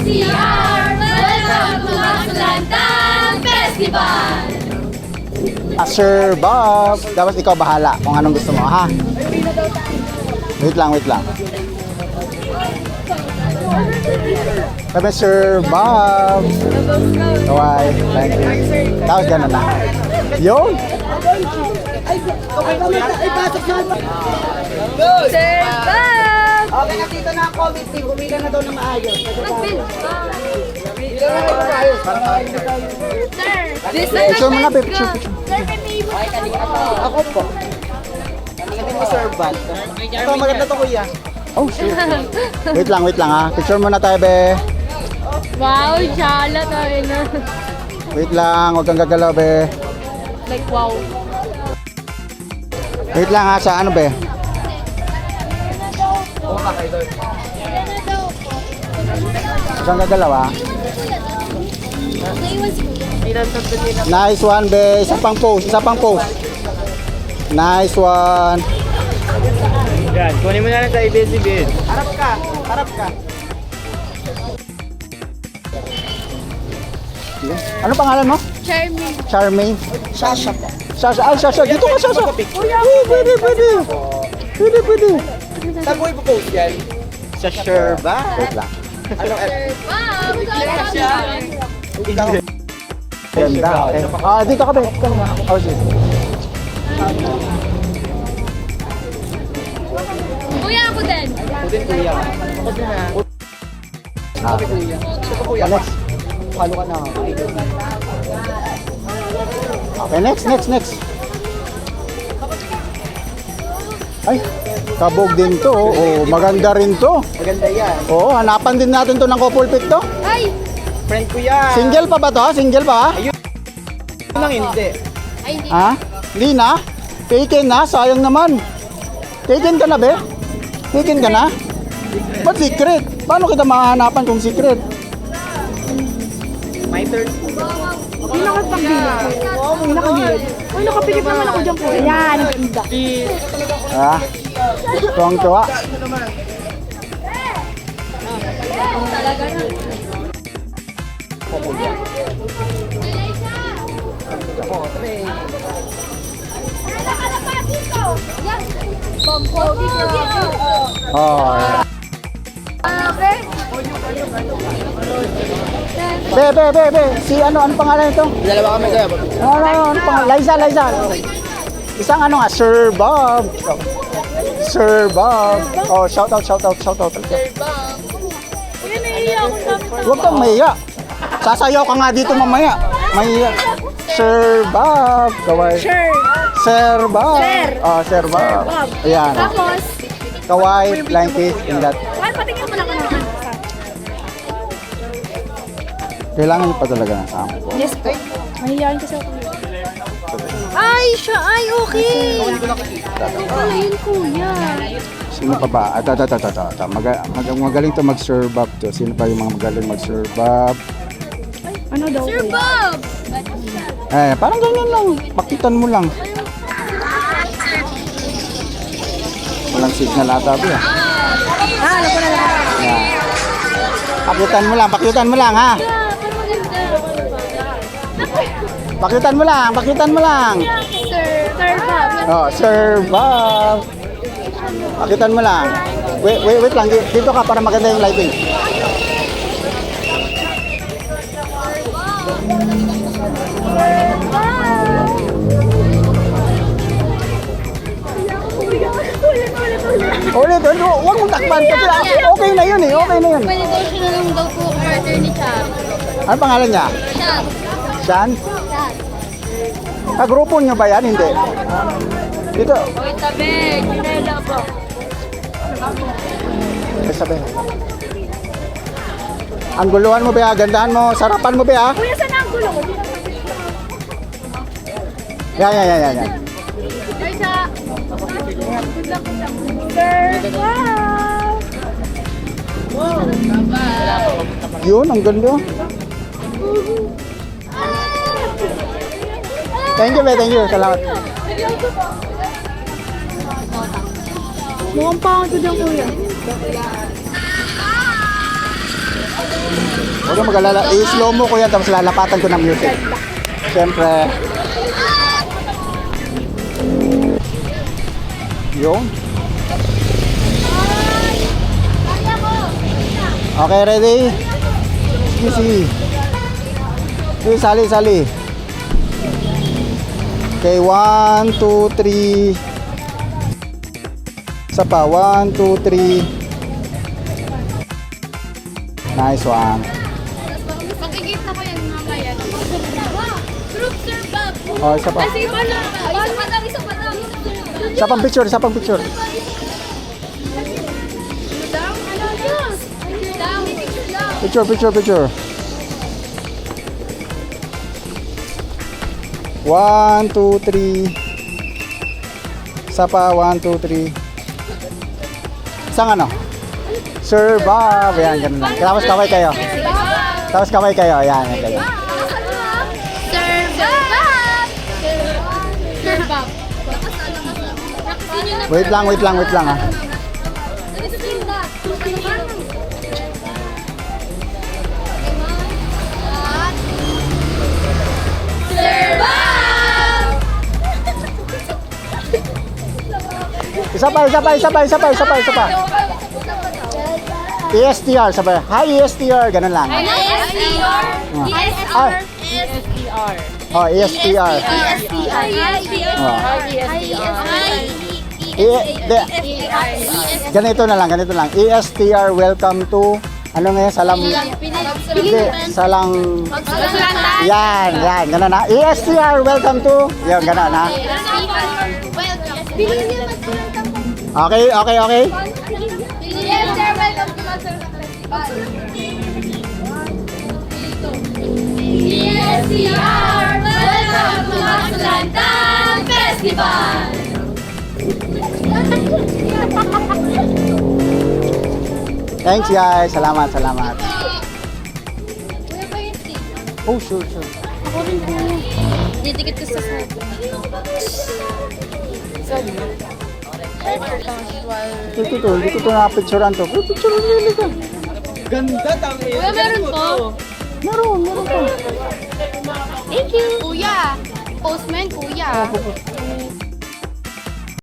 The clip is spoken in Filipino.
SCR! Welcome to Magsulantang Festival! Sir Bob, dapat ikaw bahala kung anong gusto mo, ha? Wait lang. Sabi, Sir Bob. Kawai, thank you. Tapos gano'n na. Yun! Sir Bob! Okay, dito na ang comment team. Humila na daw na maayos. Picture mo na, picture. Ako po. Kanina mo Sir Bal. Ito, maganda to kuya. Oh, shit. Wait lang, ha. Picture mo na tayo, be. Wow, shala tayo na. Wait lang, huwag kang gagalaw, be. Like, wow. Wait lang, ha, sa ano, be? Huwag kang gagalaw, ha. Nice one, be. Isa pang pose. Nice one. Yan, kunin mo na lang sa ABS-CBN. Harap ka. Ano pangalan mo? Charming. Charmaine. Sasha po. Sasha. Dito ka, Sasha. Pwede. Saan mo ipopost yan? Sa Sir ba? Wait lang. Anong F? Wow! Ganda. Okay. Dito ka, be. Oh, shit. Kuya, ako din. Pudin kuya. Okay kuya. Ito po kuya. Next. Follow ka na. Okay, next. Ay, kabog din to. Oh, maganda rin to. Maganda yan. Oo, hanapan din natin to ng couple pic to. Ay! Friend ko yan. Single pa ba to? Single pa? Yun lang hindi. Ay, hindi. Ha? Hindi na? Taken na? Sayang naman. Taken ka na, be? Taken ka na? Ba't secret? Paano kita mahanapan kung secret? My turn. Uy, nakapikit naman ako dyan po. Ayan, ang ganda. Ha? Tuwang-tuwa. Oh. Be. Si ano pangalan nito? Dalawa kami kaya. Ano pangalan? Liza. Isang ano nga, Sir Bob. Oh, shout out. Kuya, naiiyak ako dapat. Huwag kang mahiya. Sasayaw ka nga dito mamaya. Mahiya. Sir Bob. Kawai. Sir Bob. Oh, Sir Bob. Ayan. Tapos, Kawai, flying kiss, in that. Juan, patingin mo lang ano. Kailangan niyo pa talaga ng sample. Yes po. Mahihayin kasi ako. ay, siya, ay, okay. Wala yun, kuya. Sino pa ba? Magaling to mag-serve up to. Sino pa yung mga magaling mag-serve up? Ano daw? Sir Bob! Parang ganyan lang. Pakitan mo lang. Walang signal ata ba? Alam ko na lang. Yeah. Pakitan mo lang ha. Pakitan mo lang. Sir Bob. Oh, Sir Bob. Pakitan mo lang. Wait lang. Dito ka para maganda yung lighting. Ulit. Huwag mong takpan kasi okay na yun. Pwede daw siya na lang daw po partner ni Chab. Ano pangalan niya? Chab. Sean? Grupo niyo ba yan? Hindi. Dito. Uy, tabi. Ginela po. Sabi. Ang guluhan mo ba? Gandahan mo. Sarapan mo ba? Kuya, saan ang gulo ko? Yan. Sir Chab. Yun, ang ganda. Thank you. Salamat. Mukhang pangit ko dyan, kuya. Huwag kang mag-alala. I-slow mo ko yan tapos lalapatan ko ng music. Siyempre. Yung. Okay, ready? Easy. Okay, sali. Okay, 1, 2, 3. Isa pa, 1, 2, 3. Nice one. Makikita na ko yan mamaya. Group Sir Bob. Oh, isa pa. Kasi iba na. Isa pa lang. Isa pang picture. Down. Picture. 1, 2, 3. Isa pa, 1, 2, 3. Isang ano? Sir Bob. Yan, ganun lang. Tapos kaway kayo. Yan, kayo. Sir Bob. Sir Bob. Wait lang ah. Sir Bob. Isa pa. ESTR, sabay. Hi ESTR, ganun lang. ESTR. Ah. Oh, ESTR. Ganito na lang. ESTR, welcome to, ano nga yan, salam, hindi, salang, yan, ganun na. ESTR, welcome to, yan, ganun na. Okay. Yes, sir. Welcome to Master ESCR, welcome to Magsulantang Festival! Thanks guys, salamat. Oh, sure. Didikit ko sa side. Hindi ko na-picturean to. Picturean nyo ka. Ganda, tama yun. Kuya, meron po? Meron pa. Thank you. Kuya. Postman, kuya.